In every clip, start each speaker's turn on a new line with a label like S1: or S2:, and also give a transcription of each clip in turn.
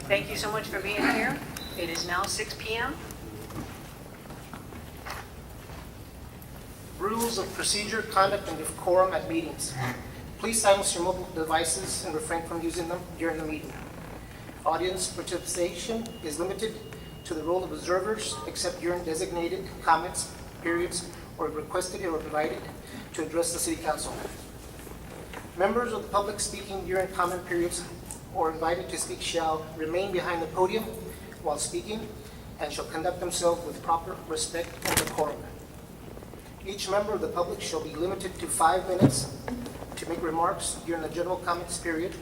S1: Thank you so much for being here. It is now 6 p.m.
S2: Rules of procedure, conduct, and decorum at meetings. Please silence your mobile devices and refrain from using them during the meeting. Audience participation is limited to the role of observers, except during designated comments, periods, or requested or provided to address the City Council. Members of the public speaking during comment periods or invited to speak shall remain behind the podium while speaking and shall conduct themselves with proper respect and decorum. Each member of the public shall be limited to 5 minutes to make remarks during the general comments period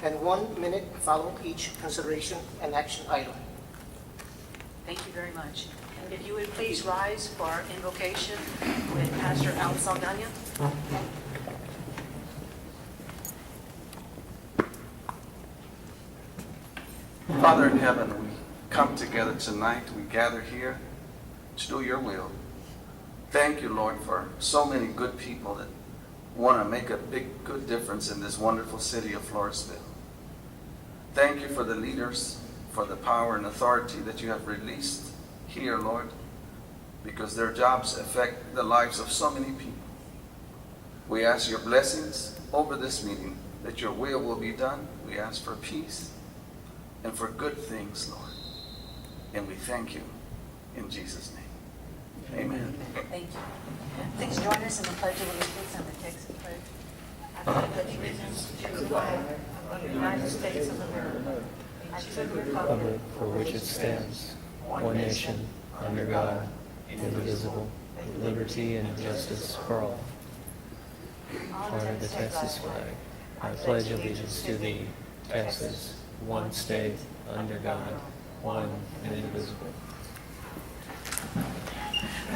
S2: and 1 minute following each consideration and action item.
S1: Thank you very much. And if you would please rise for our invocation with Pastor Al Saldana.
S3: Father in heaven, we come together tonight. We gather here to do your will. Thank you, Lord, for so many good people that want to make a big, good difference in this wonderful city of Floresville. Thank you for the leaders, for the power and authority that you have released here, Lord, because their jobs affect the lives of so many people. We ask your blessings over this meeting, that your will be done. We ask for peace and for good things, Lord. And we thank you in Jesus' name. Amen.
S1: Thank you. Please join us in the Pledge of Allegiance and the Texas Pledge. I pledge allegiance to the flag of the United States of America and to the republic
S4: for which it stands, one nation, under God, indivisible, with liberty and justice for all. Honor the Texas flag. I pledge allegiance to thee, Texas, one state, under God, one and indivisible.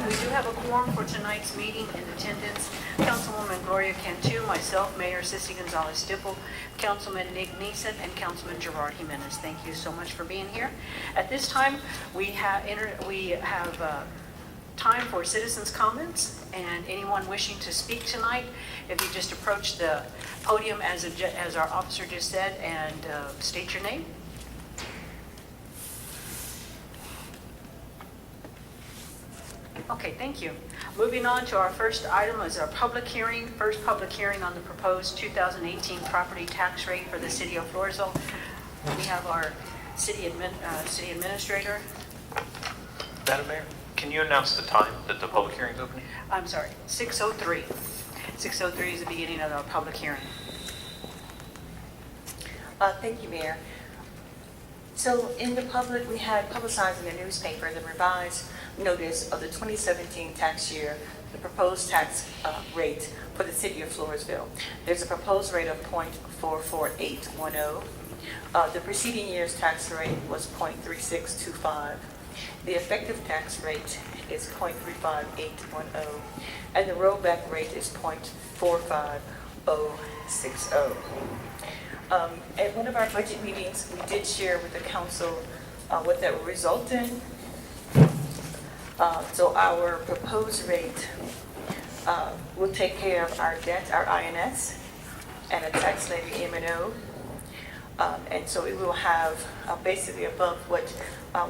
S1: We do have a quorum for tonight's meeting in attendance. Councilwoman Gloria Cantu, myself, Mayor Sissy Gonzalez-Dipple, Councilman Nick Neeson, and Councilman Gerard Jimenez. Thank you so much for being here. At this time, we have time for citizens' comments, and anyone wishing to speak tonight, if you just approach the podium as our officer just said, and state your name. Okay, thank you. Moving on to our first item is our public hearing. First public hearing on the proposed 2018 property tax rate for the city of Floresville. We have our city administrator.
S5: Madam Mayor, can you announce the time that the public hearing is opening?
S1: I'm sorry, 6:03. 6:03 is the beginning of our public hearing.
S6: Thank you, Mayor. So in the public, we had publicized in the newspaper the revised notice of the 2017 tax year, the proposed tax rate for the city of Floresville. There's a proposed rate of 0.44810. The preceding year's tax rate was 0.3625. The effective tax rate is 0.35810, and the rollback rate is 0.45060. At one of our budget meetings, we did share with the council what that would result in. So our proposed rate will take care of our debt, our INS, and a tax levy M&O. And so it will have basically above what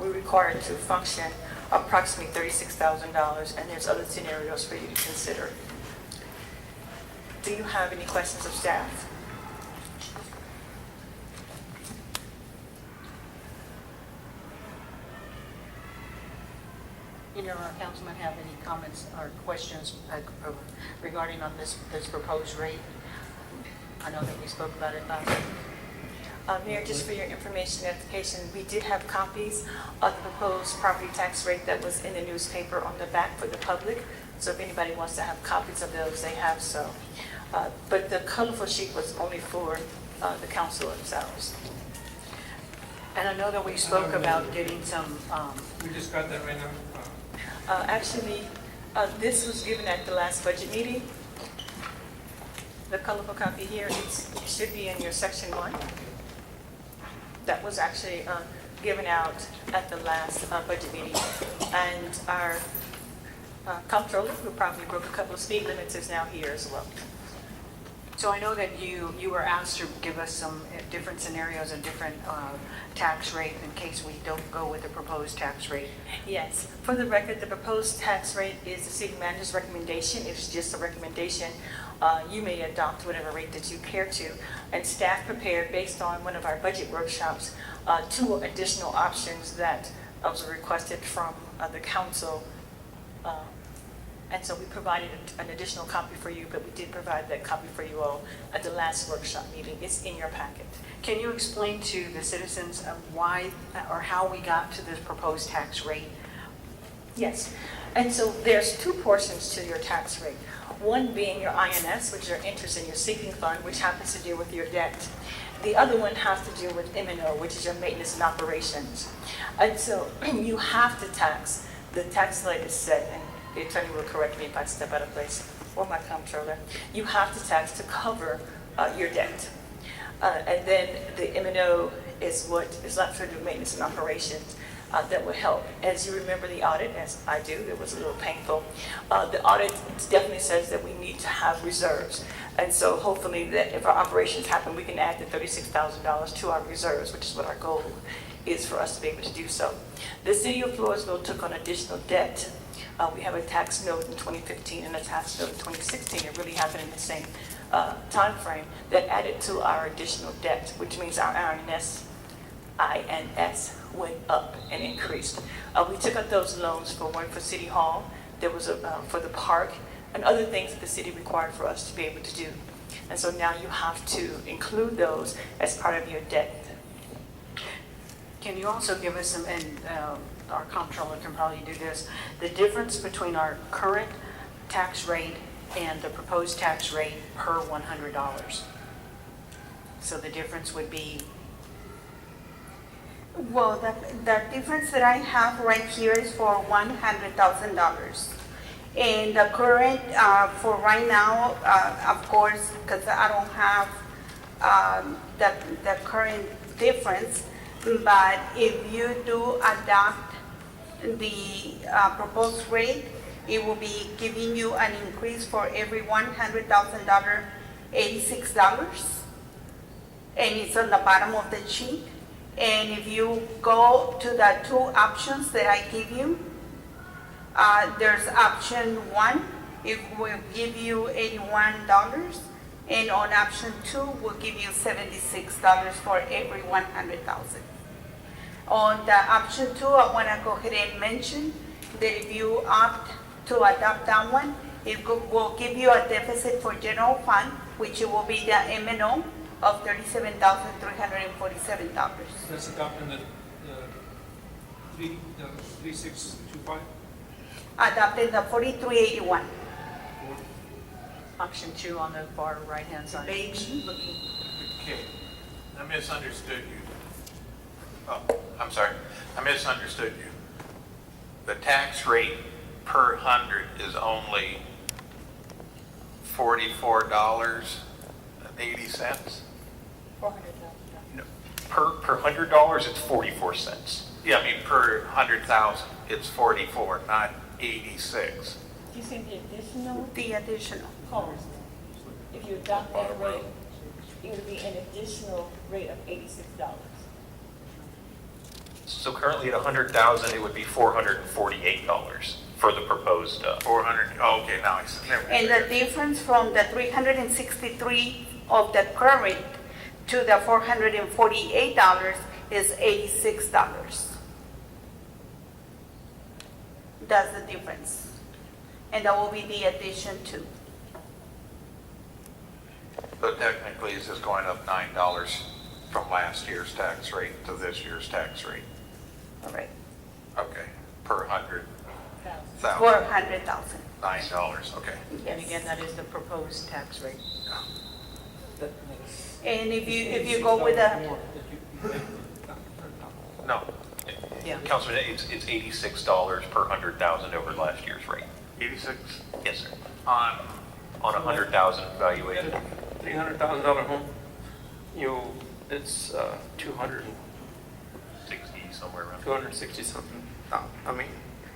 S6: we require to function, approximately $36,000, and there's other scenarios for you to consider. Do you have any questions of staff?
S1: Either of our councilmen have any comments or questions regarding on this proposed rate? I know that we spoke about it last week.
S6: Mayor, just for your information edification, we did have copies of the proposed property tax rate that was in the newspaper on the back for the public. So if anybody wants to have copies of those, they have so. But the colorful sheet was only for the council themselves.
S1: And I know that we spoke about getting some,
S7: We just got that right now.
S6: Actually, this was given at the last budget meeting. The colorful copy here, it should be in your section 1. That was actually given out at the last budget meeting. And our comptroller, who probably broke a couple of speed limits, is now here as well.
S1: So I know that you were asked to give us some different scenarios and different tax rate in case we don't go with the proposed tax rate.
S6: Yes, for the record, the proposed tax rate is the city manager's recommendation. It's just a recommendation. You may adopt whatever rate that you care to. And staff prepared, based on one of our budget workshops, 2 additional options that was requested from the council. And so we provided an additional copy for you, but we did provide that copy for you all at the last workshop meeting. It's in your packet.
S1: Can you explain to the citizens why or how we got to this proposed tax rate?
S6: Yes, and so there's 2 portions to your tax rate. One being your INS, which is your interest in your sinking fund, which happens to deal with your debt. The other one has to do with M&O, which is your maintenance and operations. And so you have to tax, the tax rate is set, and the attorney will correct me if I step out of place, or my comptroller. You have to tax to cover your debt. And then the M&O is what is left for the maintenance and operations. That will help. As you remember the audit, as I do, it was a little painful. The audit definitely says that we need to have reserves. And so hopefully that if our operations happen, we can add the $36,000 to our reserves, which is what our goal is for us to be able to do so. The city of Floresville took on additional debt. We have a tax note in 2015 and a tax note in 2016. It really happened in the same time frame that added to our additional debt, which means our INS went up and increased. We took out those loans for one for City Hall, there was for the park, and other things that the city required for us to be able to do. And so now you have to include those as part of your debt.
S1: Can you also give us some, and our comptroller can probably do this, the difference between our current tax rate and the proposed tax rate per $100? So the difference would be,
S8: Well, the difference that I have right here is for $100,000. And the current, for right now, of course, because I don't have the current difference, but if you do adopt the proposed rate, it will be giving you an increase for every $100,000, $86. And it's on the bottom of the sheet. And if you go to the 2 options that I give you, there's option 1, it will give you $81, and on option 2 will give you $76 for every 100,000. On the option 2, I want to go ahead and mention that if you opt to adopt that one, it will give you a deficit for general fund, which will be the M&O of $37,347.
S7: That's adopting the 3625.
S8: Adopted the 4381.
S1: option 2 on the far right-hand side.
S6: Beige looking.
S9: Okay, I misunderstood you. Oh, I'm sorry, I misunderstood you. The tax rate per 100 is only $44.80?
S6: $400,000.
S5: No, per $100, it's 44 cents.
S9: Yeah, I mean, per 100,000, it's 44, not 86.
S6: You see the additional
S8: The additional.
S6: cost. If you adopt that rate, it would be an additional rate of $86.
S5: So currently at 100,000, it would be $448 for the proposed.
S9: 400, oh, okay, now I see.
S8: And the difference from the 363 of the current to the $448 is $86. That's the difference. And that will be the addition to.
S9: So technically, it's just going up $9 from last year's tax rate to this year's tax rate.
S8: All right.
S9: Okay, per 100,000.
S8: $400,000.
S9: $9, okay.
S1: And again, that is the proposed tax rate.
S8: And if you go with a,
S5: No.
S1: Yeah.
S5: Councilman, it's $86 per 100,000 over last year's rate.
S9: 86
S5: Yes, sir.
S9: on,
S5: On a 100,000 valuation.
S7: $300,000 home, it's
S5: 60 somewhere around.
S7: 260 something. I mean,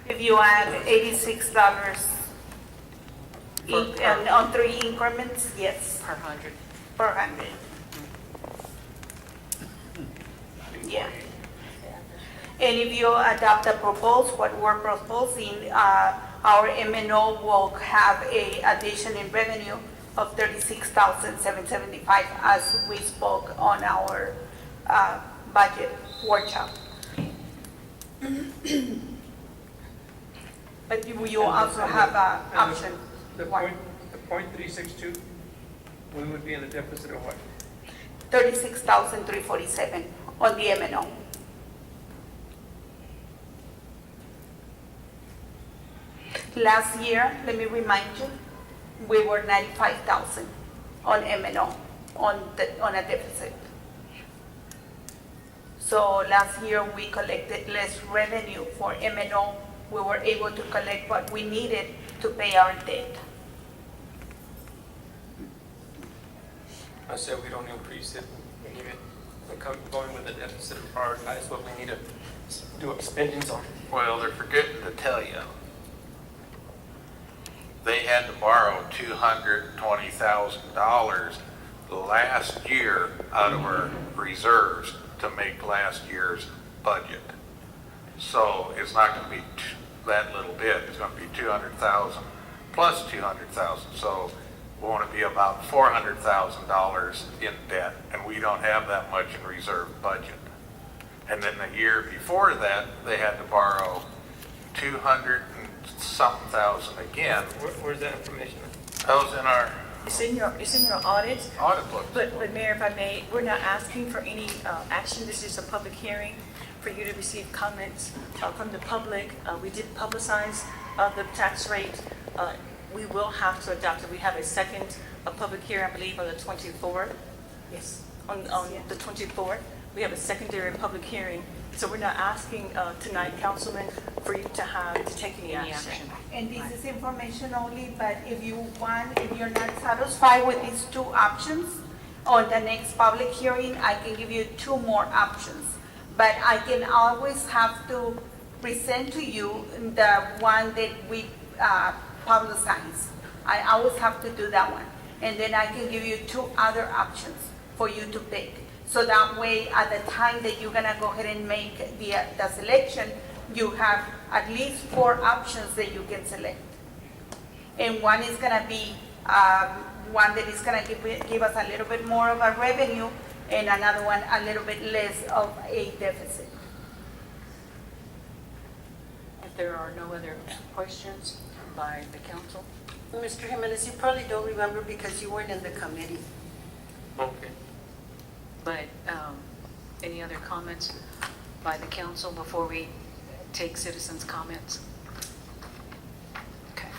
S8: if you add $86 And on 3 increments, yes,
S1: Per 100.
S8: per 100. Yeah. And if you adopt the proposal, what we're proposing, our MNO will have a addition in revenue of 36,775 as we spoke on our budget workshop. But you also have an option.
S7: The
S8: one.
S7: point 362, we would be in a deficit of what?
S8: 36,347 on the MNO. Last year, let me remind you, we were 95,000 on MNO, on a deficit. So last year, we collected less revenue for MNO. We were able to collect what we needed to pay our debt.
S7: I said we don't increase it, we leave it, we're going with a deficit and prioritize what we need to do expendings on.
S9: Well, they're forgetting to tell you. They had to borrow $220,000 last year out of our reserves to make last year's budget. So it's not going to be that little bit. It's going to be 200,000 plus 200,000. So we want to be about $400,000 in debt, and we don't have that much in reserve budget. And then the year before that, they had to borrow 200 and something thousand again.
S7: Where's that information?
S9: That was in our
S10: It's in your audit,
S9: audit book.
S10: but Mayor, if I may, we're not asking for any action. This is a public hearing for you to receive comments from the public. We did publicize the tax rate. We will have to adopt it. We have a second public hearing, I believe, on the 24th. Yes. On the 24th, we have a secondary public hearing. So we're not asking tonight, Councilman, for you to take any action.
S8: And this is information only, but if you want, if you're not satisfied with these 2 options, on the next public hearing, I can give you 2 more options. But I can always have to present to you the one that we publicize. I always have to do that one. And then I can give you 2 other options for you to pick. So that way, at the time that you're gonna go ahead and make the selection, you have at least 4 options that you can select. And one is gonna be one that is gonna give us a little bit more of a revenue, and another one a little bit less of a deficit.
S1: If there are no other questions by the council?
S11: Mr. Jimenez, you probably don't remember because you weren't in the committee.
S7: Okay.
S1: But any other comments by the council before we take citizens' comments? Okay.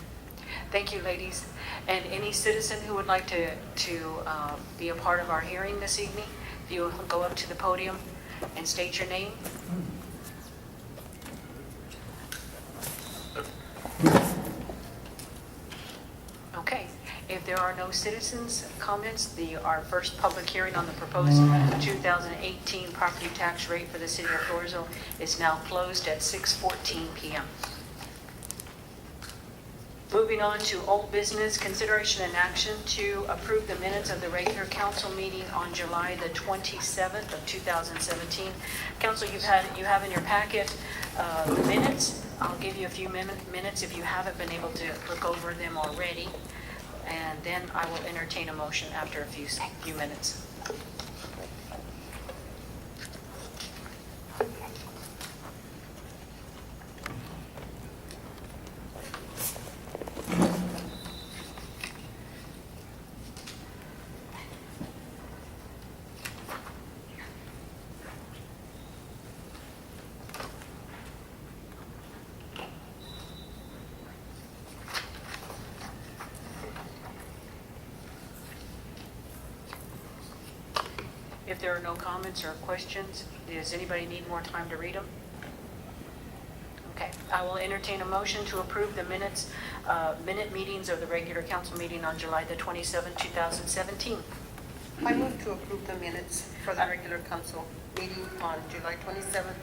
S1: Thank you, ladies. And any citizen who would like to be a part of our hearing this evening, if you will go up to the podium and state your name. Okay. If there are no citizens' comments, our first public hearing on the proposed 2018 property tax rate for the city of Floresville is now closed at 6:14 p.m. Moving on to old business, consideration and action to approve the minutes of the regular council meeting on July the 27th of 2017. Council, you have in your packet the minutes. I'll give you a few minutes if you haven't been able to look over them already. And then I will entertain a motion after a few minutes. If there are no comments or questions, does anybody need more time to read them? Okay, I will entertain a motion to approve the minute meetings of the regular council meeting on July the 27th, 2017.
S11: I move to approve the minutes for the regular council meeting on July 27th.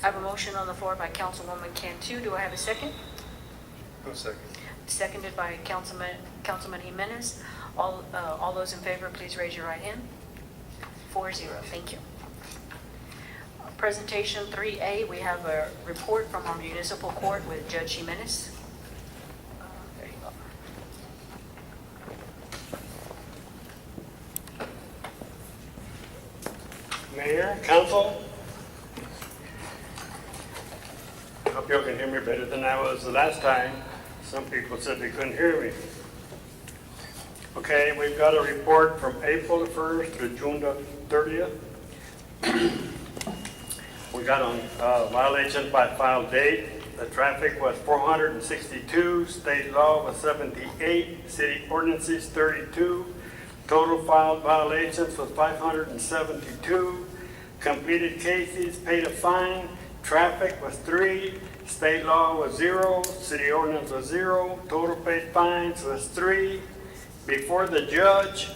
S1: I have a motion on the floor by Councilwoman Cantu. Do I have a second?
S7: No second.
S1: seconded by Councilman Jimenez. All those in favor, please raise your right hand. 4-0, thank you. Presentation 3A, we have a report from our municipal court with Judge Jimenez. There you go.
S12: Mayor, council, I hope you all can hear me better than I was the last time. Some people said they couldn't hear me. Okay, we've got a report from April the 1st to June the 30th. We got on violations by file date. The traffic was 462, state law was 78, city ordinances 32. Total filed violations was 572. Completed cases, paid a fine. Traffic was 3. State law was 0. City ordinance was 0. Total paid fines was 3. Before the judge,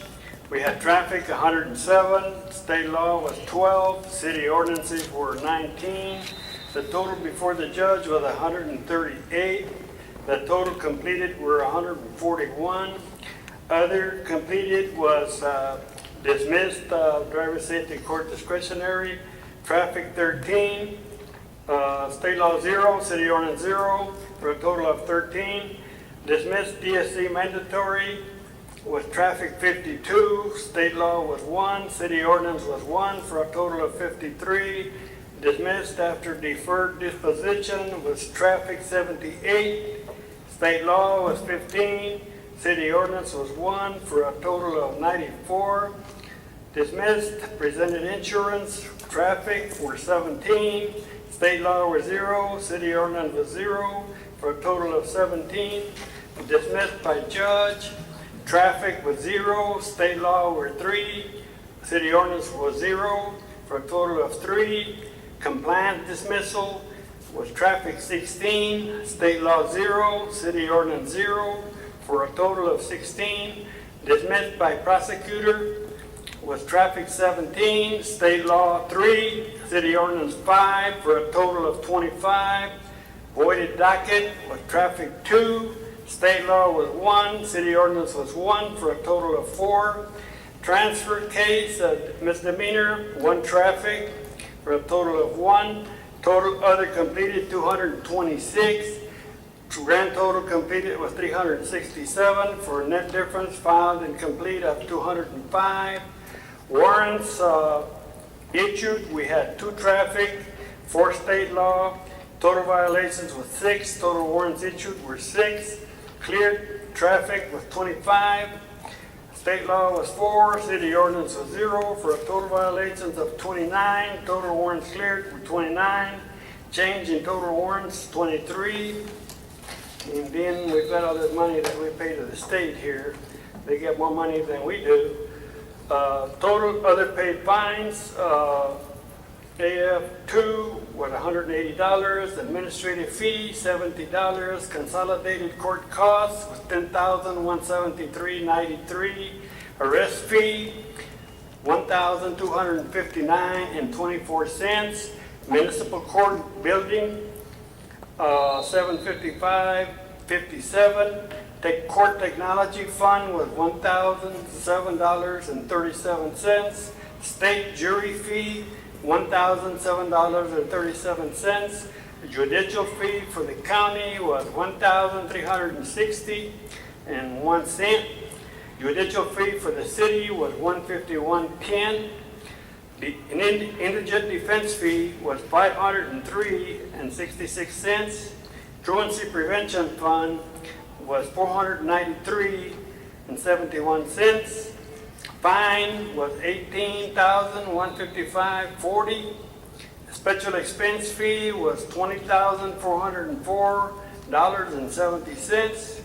S12: we had traffic 107. State law was 12. City ordinances were 19. The total before the judge was 138. The total completed were 141. Other completed was dismissed, driver safety court discretionary, traffic 13, state law 0, city ordinance 0, for a total of 13. Dismissed DSC mandatory was traffic 52, state law was 1, city ordinance was 1, for a total of 53. Dismissed after deferred disposition was traffic 78, state law was 15, city ordinance was 1, for a total of 94. Dismissed, presented insurance, traffic were 17, state law was 0, city ordinance was 0, for a total of 17. Dismissed by judge, traffic was 0, state law were 3, city ordinance was 0, for a total of 3. Compliance dismissal was traffic 16, state law 0, city ordinance 0, for a total of 16. Dismissed by prosecutor was traffic 17, state law 3, city ordinance 5, for a total of 25. Voided docket was traffic 2, state law was 1, city ordinance was 1, for a total of 4. Transfer case, misdemeanor, 1 traffic, for a total of 1. Total other completed 226. Grand total completed was 367, for a net difference filed and complete of 205. Warrants issued, we had 2 traffic, 4 state law. Total violations was 6, total warrants issued were 6. Cleared traffic was 25. State law was 4, city ordinance was 0, for a total violations of 29. Total warrants cleared were 29. Change in total warrants 23. And then we've got all this money that we pay to the state here. They get more money than we do. Total other paid fines, AF2 was $180, administrative fee $70, consolidated court costs was $10,173.93, arrest fee $1,259.24, municipal court building $755.57. Court technology fund was $1,007.37. State jury fee $1,007.37. Judicial fee for the county was $1,360.01. Judicial fee for the city was $151.10. The indigent defense fee was $503.66. Truancy prevention fund was $493.71. Fine was $18,155.40. Special expense fee was $20,404.70.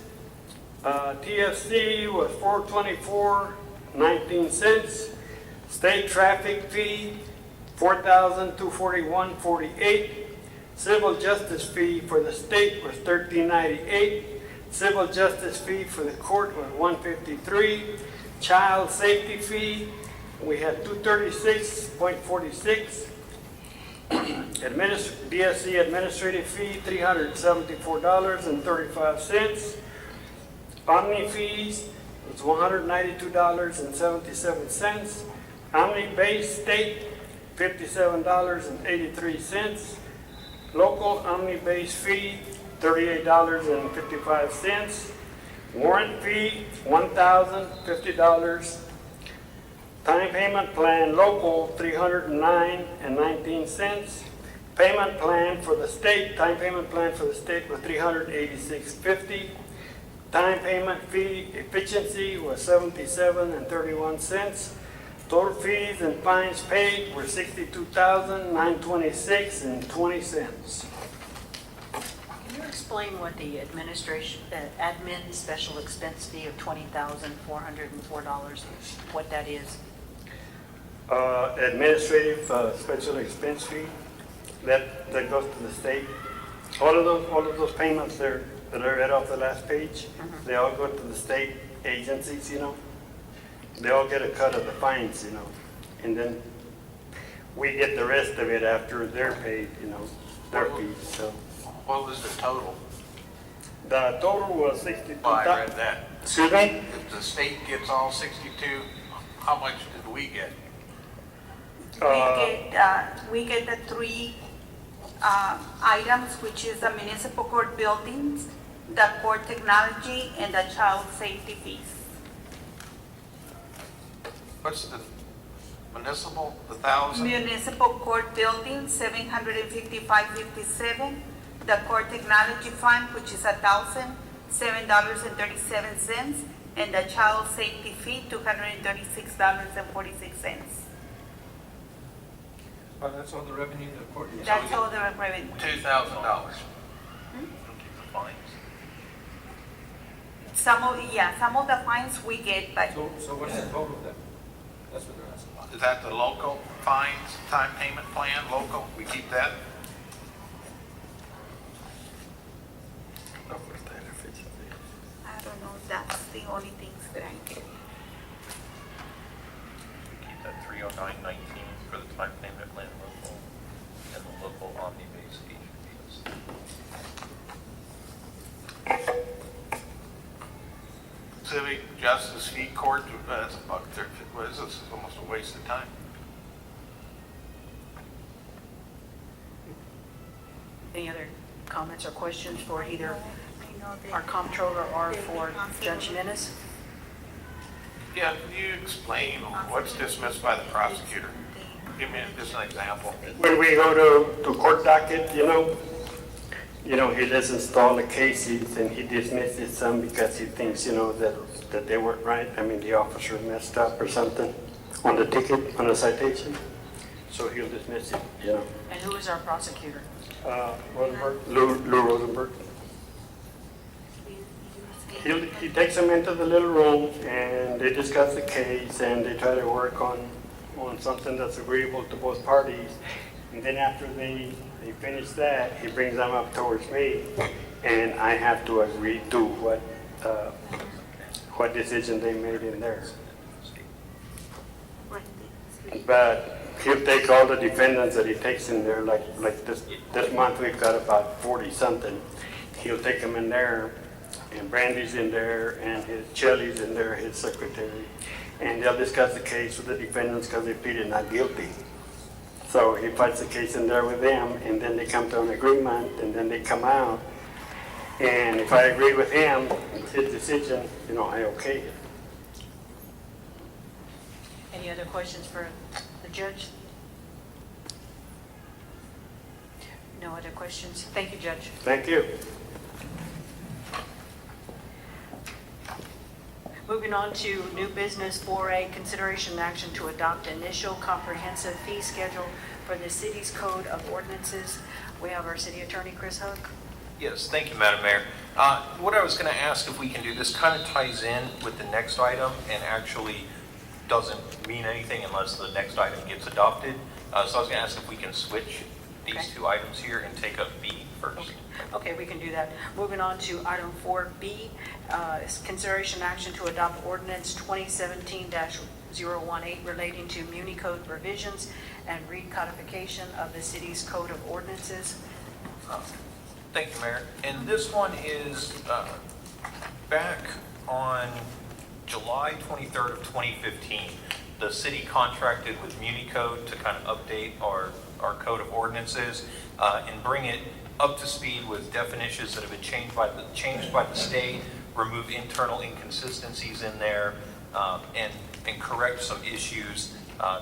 S12: TFC was $424.19. State traffic fee $4,241.48. Civil justice fee for the state was $13.98. Civil justice fee for the court was $153. Child safety fee, we had $236.46. BSC administrative fee $374.35. Omni fees was $192.77. Omni base state, $57.83. Local Omni base fee, $38.55. Warrant fee, $1,050. Time payment plan local, $309.19. Payment plan for the state, time payment plan for the state was $386.50. Time payment fee efficiency was $77.31. Total fees and fines paid were $62,926.20.
S1: Can you explain what the admin special expense fee of $20,404, what that is?
S12: Administrative special expense fee that goes to the state. All of those payments there that I read off the last page, they all go to the state agencies, you know. They all get a cut of the fines, you know, and then we get the rest of it after they're paid, you know, their fees. So
S9: What was the total?
S12: the total was 62.
S9: Well, I read that.
S12: Excuse me?
S9: If the state gets all 62, how much did we get?
S8: We get the three items, which is the municipal court buildings, the court technology, and the child safety fees.
S9: What's the municipal, the 1,000?
S8: Municipal court building, $755.57. The court technology fund, which is $1,007.37, and the child safety fee, $236.46.
S7: That's all the revenue the court.
S8: That's all the revenue.
S9: $2,000.
S8: Some of the fines we get, but
S7: So what's the total then? That's what they're asking.
S9: Is that the local fines, time payment plan, local? We keep that?
S8: I don't know, that's the only things that I get.
S5: Keep that 309.19 for the time payment plan local and the local omni-based fees.
S9: Civic Justice Fee Court, that's $1.30. What is this? It's almost a waste of time.
S1: Any other comments or questions for either our comptroller or for Judge Menace?
S9: Yeah, can you explain what's dismissed by the prosecutor? Give me just an example.
S12: When we go to court docket, you know, he listens to all the cases and he dismisses some because he thinks, you know, that they weren't right. I mean, the officer messed up or something on the ticket, on the citation. So he'll dismiss it, you know.
S1: And who is our prosecutor?
S12: Rosenberg, Lou Rosenberg. He takes them into the little room and they discuss the case and they try to work on something that's agreeable to both parties. And then after they finish that, he brings them up towards me and I have to agree to what decision they made in there. But he'll take all the defendants that he takes in there, like this month we've got about 40 something. He'll take them in there, and Brandy's in there, and his Chelly's in there, his secretary, and they'll discuss the case with the defendants because they pleaded not guilty. So he fights the case in there with them, and then they come to an agreement, and then they come out. And if I agree with him, it's his decision, you know, I okay it.
S1: Any other questions for the judge? No other questions? Thank you, Judge.
S12: Thank you.
S1: Moving on to new business 4A, consideration and action to adopt initial comprehensive fee schedule for the city's code of ordinances. We have our city attorney, Chris Hook.
S5: Yes, thank you, Madam Mayor. What I was going to ask if we can do, this kind of ties in with the next item and actually doesn't mean anything unless the next item gets adopted. So I was going to ask if we can switch these
S1: Okay.
S5: two items here and take up B first.
S1: Okay, we can do that. Moving on to item 4B, is consideration and action to adopt ordinance 2017-018 relating to Muni Code provisions and recodification of the city's code of ordinances.
S5: Thank you, Mayor. And this one is back On July 23rd of 2015, the city contracted with MuniCode to kind of update our code of ordinances and bring it up to speed with definitions that have been changed by the state, remove internal inconsistencies in there, and correct some issues,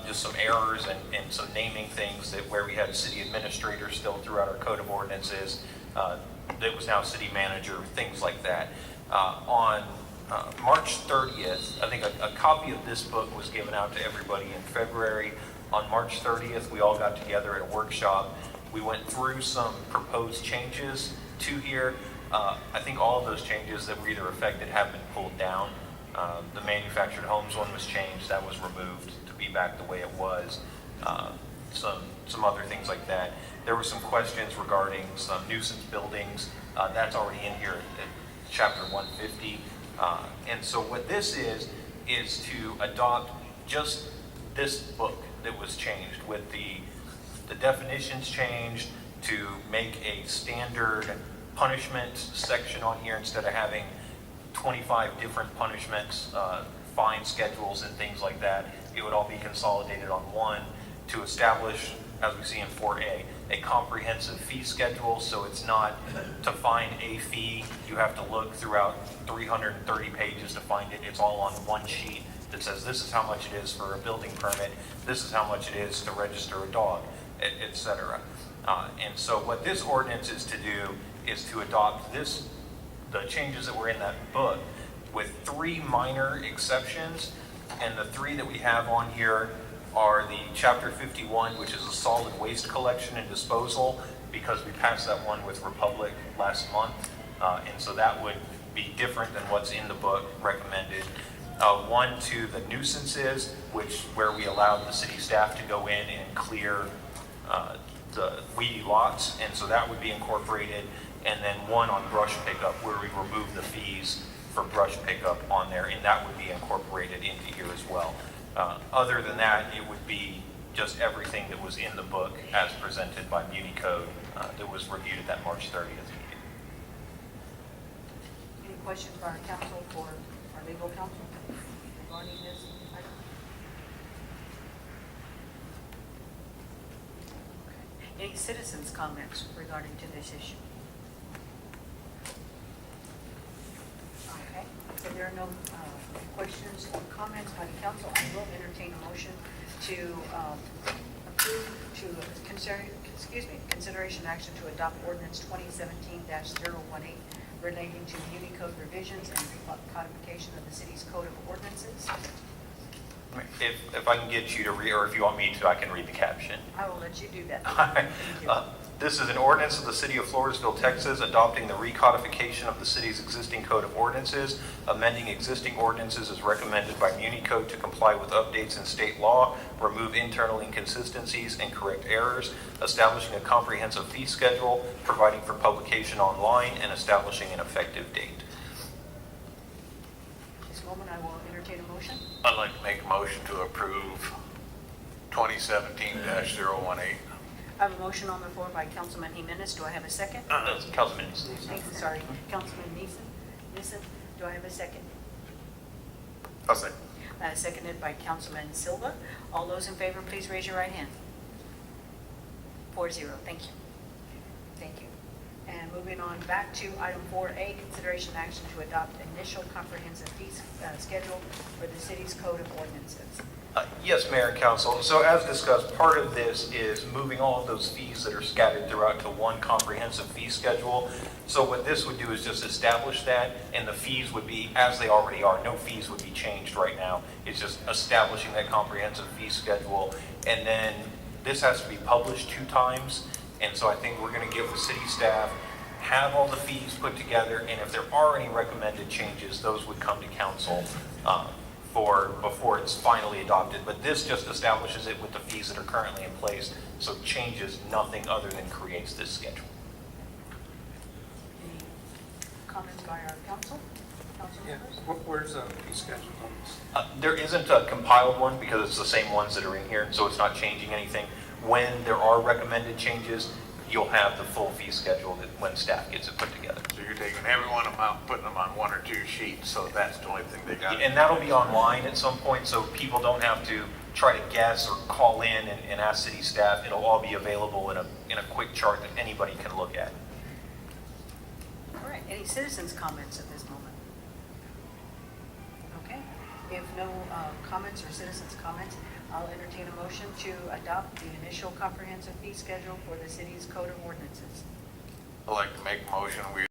S5: just some errors and some naming things that where we had a city administrator still throughout our code of ordinances, that was now city manager, things like that. On March 30th, I think a copy of this book was given out to everybody in February. On March 30th, we all got together at a workshop. We went through some proposed changes to here. I think all of those changes that were either affected have been pulled down. The manufactured homes one was changed, that was removed to be back the way it was. Some other things like that. There were some questions regarding some nuisance buildings. That's already in here at chapter 150. And so what this is to adopt just this book that was changed with the definitions changed to make a standard punishment section on here instead of having 25 different punishments, fine schedules and things like that. It would all be consolidated on one to establish, as we see in 4A, a comprehensive fee schedule. So it's not to find a fee, you have to look throughout 330 pages to find it. It's all on one sheet that says this is how much it is for a building permit, this is how much it is to register a dog, etc. And so what this ordinance is to do is to adopt the changes that were in that book with 3 minor exceptions. And the 3 that we have on here are the chapter 51, which is a solid waste collection and disposal, because we passed that one with Republic last month. And so that would be different than what's in the book recommended. 1 to the nuisances, where we allowed the city staff to go in and clear the weedy lots, and so that would be incorporated. And then 1 on brush pickup, where we remove the fees for brush pickup on there, and that would be incorporated into here as well. Other than that, it would be just everything that was in the book as presented by MuniCode that was reviewed at that March 30th meeting.
S1: Any questions by our counsel for our legal counsel regarding this item? Okay. Any citizens' comments regarding to this issue? Okay. If there are no questions or comments by the council, I will entertain a motion to approve consideration action to adopt ordinance 2017-018 relating to MuniCode revisions and recodification of the city's code of ordinances.
S5: If I can get you to read, or if you want me to, I can read the caption.
S1: I will let you do that.
S5: Thank
S1: you.
S5: This is an ordinance of the city of Floresville, Texas, adopting the recodification of the city's existing code of ordinances, amending existing ordinances as recommended by MuniCode to comply with updates in state law, remove internal inconsistencies and correct errors, establishing a comprehensive fee schedule, providing for publication online, and establishing an effective date.
S1: At this moment, I will entertain a motion.
S9: I'd like to make a motion to approve 2017-018.
S1: I have a motion on the floor by Councilman Jimenez. Do I have a second?
S5: Councilman.
S1: Sorry, Councilman Neeson. Do I have a second?
S9: I'll say.
S1: Seconded by Councilman Silva. All those in favor, please raise your right hand. 4-0. Thank you. Thank you. And moving on back to item 4A, consideration action to adopt initial comprehensive fee schedule for the city's code of ordinances.
S5: Yes, Mayor and Council. So as discussed, part of this is moving all of those fees that are scattered throughout to one comprehensive fee schedule. So what this would do is just establish that, and the fees would be as they already are. No fees would be changed right now. It's just establishing that comprehensive fee schedule. And then this has to be published 2 times. And so I think we're going to give the city staff, have all the fees put together, and if there are any recommended changes, those would come to council before it's finally adopted. But this just establishes it with the fees that are currently in place, so changes nothing other than creates this schedule.
S1: Any comments by our council? Council
S7: Yeah,
S1: members?
S7: where's the fee schedule on this?
S5: There isn't a compiled one because it's the same ones that are in here, so it's not changing anything. When there are recommended changes, you'll have the full fee schedule that when staff gets it put together.
S9: So you're taking every one of them out, putting them on one or two sheets, so that's the only thing they got.
S5: And that'll be online at some point, so people don't have to try to guess or call in and ask city staff. It'll all be available in a quick chart that anybody can look at.
S1: All right, any citizens' comments at this moment? Okay, if no comments or citizens' comments, I'll entertain a motion to adopt the initial comprehensive fee schedule for the city's code of ordinances.
S9: I'd like to make a motion, we